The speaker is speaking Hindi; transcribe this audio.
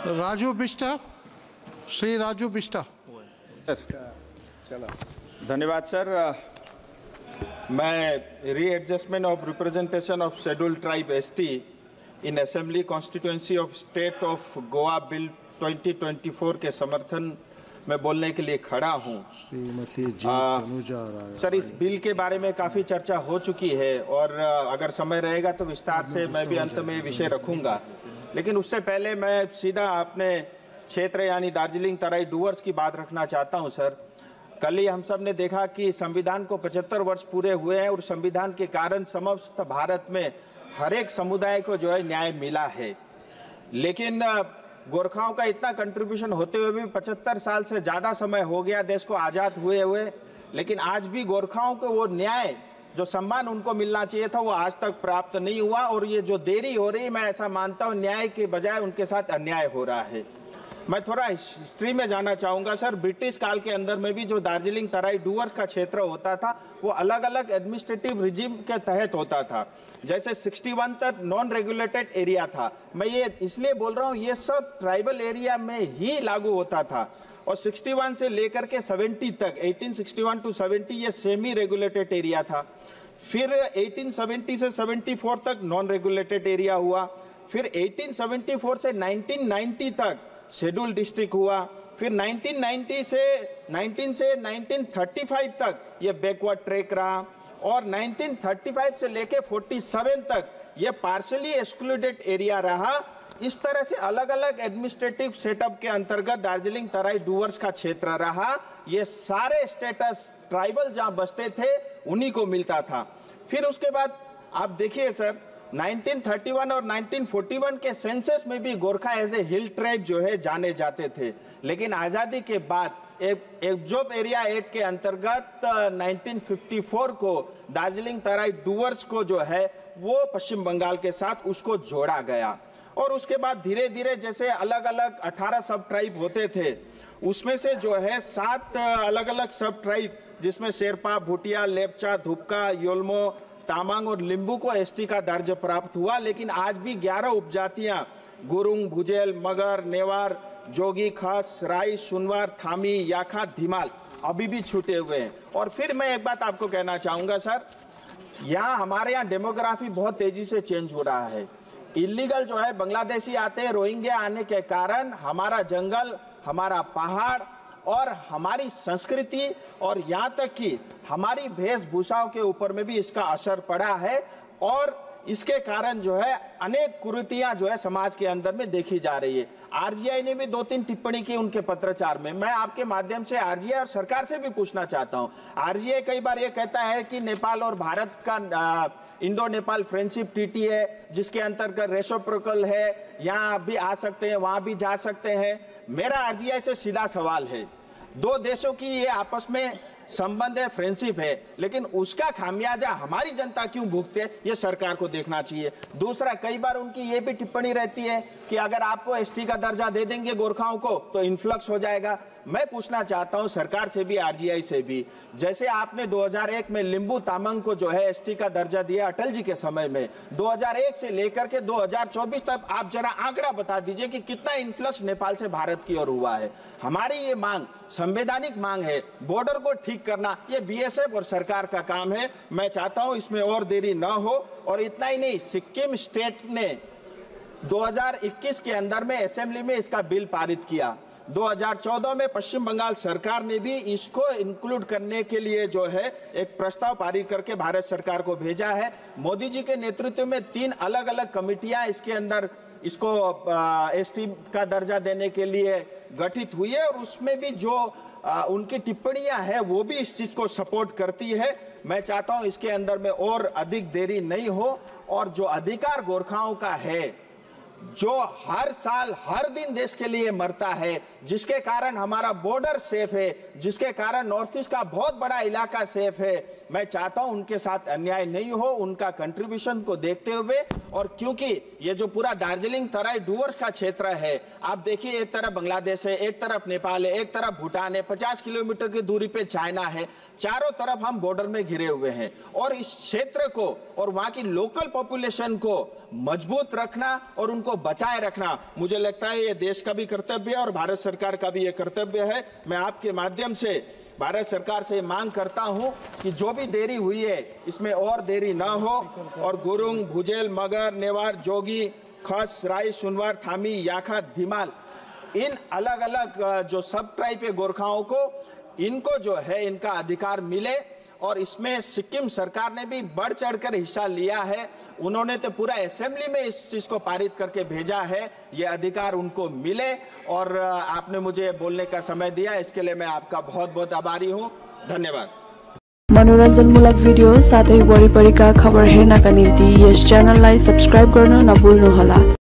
राजू बिष्टा, श्री राजू बिष्टा। चलो, धन्यवाद सर। मैं readjustment of representation of scheduled tribe ST in assembly constituency of state of Goa bill 2024 के समर्थन में बोलने के लिए खड़ा हूं। सर, इस बिल के बारे में काफी चर्चा हो चुकी है और अगर समय रहेगा तो विस्तार से मैं भी अंत में विषय रखूंगा, लेकिन उससे पहले मैं सीधा अपने क्षेत्र यानी दार्जिलिंग तराई डुवर्स की बात रखना चाहता हूं। सर, कल ही हम सब ने देखा कि संविधान को 75 वर्ष पूरे हुए हैं और संविधान के कारण समस्त भारत में हर एक समुदाय को जो है न्याय मिला है, लेकिन गोरखाओं का इतना कंट्रीब्यूशन होते हुए भी 75 साल से ज्यादा समय हो गया देश को आजाद हुए, लेकिन आज भी गोरखाओं को वो न्याय, जो सम्मान उनको मिलना चाहिए था, वो आज तक प्राप्त नहीं हुआ। और ये जो देरी हो रही, मैं ऐसा मानता हूँ न्याय के बजाय उनके साथ अन्याय हो रहा है। मैं थोड़ा हिस्ट्री में जाना चाहूंगा। सर, ब्रिटिश काल के अंदर में भी जो दार्जिलिंग तराई डुवर्स का क्षेत्र होता था वो अलग अलग एडमिनिस्ट्रेटिव रिजिम के तहत होता था। जैसे 61 तक नॉन रेगुलेटेड एरिया था। मैं ये इसलिए बोल रहा हूँ, ये सब ट्राइबल एरिया में ही लागू होता था। और 61 से लेकर के 70 तक, 1861 टू 70 ये सेमी रेगुलेटेड एरिया था। फिर 1870 से 74 तक नॉन रेगुलेटेड एरिया हुआ। फिर 1874 से 1990 तक शेड्यूल डिस्ट्रिक्ट हुआ। फिर 1919 से 1935 तक ये बैकवर्ड ट्रैक रहा और 1935 से लेके 47 तक ये पार्शली एक्सक्लूडेड एरिया रहा। इस तरह से अलग अलग एडमिनिस्ट्रेटिव सेटअप के अंतर्गत दार्जिलिंग तराई डुवर्स का क्षेत्र रहा। ये सारे स्टेटस ट्राइबल जहां बसते थे उन्हीं को मिलता था। फिर उसके बाद आप देखिए सर, 1931 और 1941 के सेंसस में भी Gorkha as a hill tribe जो है जाने जाते थे, लेकिन आजादी के बाद एब्जॉर्ब एरिया एक्ट के अंतर्गत 1954 को दार्जिलिंग तराई डुवर्स को जो है वो पश्चिम बंगाल के साथ उसको जोड़ा गया। और उसके बाद धीरे धीरे जैसे अलग अलग 18 सब ट्राइब होते थे, उसमें से जो है 7 अलग अलग सब ट्राइब, जिसमें शेरपा, भूटिया, लेपचा, धुपका, योल्मो, तामांग और लिंबू को एसटी का दर्जा प्राप्त हुआ। लेकिन आज भी 11 उपजातियां गुरुंग, भुजेल, मगर, नेवार, जोगी, खस, राई, सुनवार, थामी, याखा, धीमाल अभी भी छूटे हुए हैं। और फिर मैं एक बात आपको कहना चाहूंगा सर, हमारे यहाँ डेमोग्राफी बहुत तेजी से चेंज हो रहा है। इलीगल जो है बांग्लादेशी आते हैं, रोहिंग्या आने के कारण हमारा जंगल, हमारा पहाड़ और हमारी संस्कृति और यहाँ तक कि हमारी वेशभूषाओं के ऊपर में भी इसका असर पड़ा है। और इसके कारण जो है अनेक कुरीतियां जो है समाज के अंदर में देखी जा रही है। आरजीआई ने भी 2-3 टिप्पणी की उनके पत्राचार में। मैं आपके माध्यम से आरजीआई और सरकार से भी पूछना चाहता हूं। आरजीआई कई बार ये कहता है कि नेपाल और भारत का इंडो नेपाल फ्रेंडशिप ट्रीटी है, जिसके अंतर्गत रेसिप्रोकल है, यहाँ भी आ सकते हैं, वहां भी जा सकते हैं। मेरा आरजीआई से सीधा सवाल है, 2 देशों की ये आपस में संबंध है, फ्रेंडशिप है, लेकिन उसका खामियाजा हमारी जनता क्यों भुगते, ये सरकार को देखना चाहिए। दूसरा, कई बार उनकी ये भी टिप्पणी रहती है कि अगर आपको एसटी का दर्जा दे देंगे गोरखाओं को तो इन्फ्लक्स हो जाएगा। मैं पूछना चाहता हूं सरकार से भी, आरजीआई से भी, जैसे आपने 2001 में लिंबू तामांग को जो है एसटी का दर्जा दिया अटल जी के समय में, 2001 से लेकर के 2024 तक आप जरा आंकड़ा बता दीजिए कि कितना इन्फ्लक्स नेपाल से भारत की ओर हुआ है। हमारी ये मांग, संवैधानिक मांग है, बॉर्डर को ठीक करना, ये बीएसएफ और सरकार का काम है। मैं चाहता हूं इसमें और देरी न हो। और इतना ही नहीं, सिक्किम स्टेट ने 2021 के अंदर में असेंबली में इसका बिल पारित किया। 2014 में पश्चिम बंगाल सरकार ने भी इसको इंक्लूड करने के लिए जो है एक प्रस्ताव पारित करके भारत सरकार को भेजा है। मोदी जी के नेतृत्व में 3 अलग अलग कमिटियां इसके अंदर इसको एसटी का दर्जा देने के लिए गठित हुई है और उसमें भी जो उनकी टिप्पणियां हैं वो भी इस चीज को सपोर्ट करती है। मैं चाहता हूं इसके अंदर में और अधिक देरी नहीं हो और जो अधिकार गोरखाओं का है, जो हर साल हर दिन देश के लिए मरता है, जिसके कारण हमारा बॉर्डर सेफ है, जिसके कारण नॉर्थ ईस्ट का बहुत बड़ा इलाका सेफ है, मैं चाहता हूं उनके साथ अन्याय नहीं हो, उनका कंट्रीब्यूशन को देखते हुए। और क्योंकि ये जो पूरा दार्जिलिंग तराई डुवर्स का क्षेत्र है, आप देखिए एक तरफ बांग्लादेश है, एक तरफ नेपाल है, एक तरफ भूटान है, 50 किलोमीटर की दूरी पे चाइना है, चारों तरफ हम बॉर्डर में घिरे हुए हैं। और इस क्षेत्र को और वहां की लोकल पॉपुलेशन को मजबूत रखना और उनको को बचाए रखना मुझे लगता है ये देश का भी कर्तव्य है और भारत सरकार का भी ये कर्तव्य है। मैं आपके माध्यम से भारत सरकार से मांग करता हूं कि जो भी देरी हुई है इसमें और देरी ना हो और गुरुंग, भुजेल, मगर, नेवार, जोगी, खस, राई, सुनवार, थामी, याखा, धीमाल, इन अलग अलग जो सब ट्राइब के गोरखाओं को इनको जो है इनका अधिकार मिले और इसमें सिक्किम सरकार ने भी बढ़ चढ़कर हिस्सा लिया है। उन्होंने तो पूरा असेंबली में इस चीज को पारित करके भेजा है, ये अधिकार उनको मिले और आपने मुझे बोलने का समय दिया, इसके लिए मैं आपका बहुत बहुत आभारी हूँ। धन्यवाद। मनोरञ्जनमूलक भिडियो साथै वरिपरिका खबर हेर्नका निम्ति यस च्यानललाई सब्स्क्राइब गर्न नभुल्नुहोला।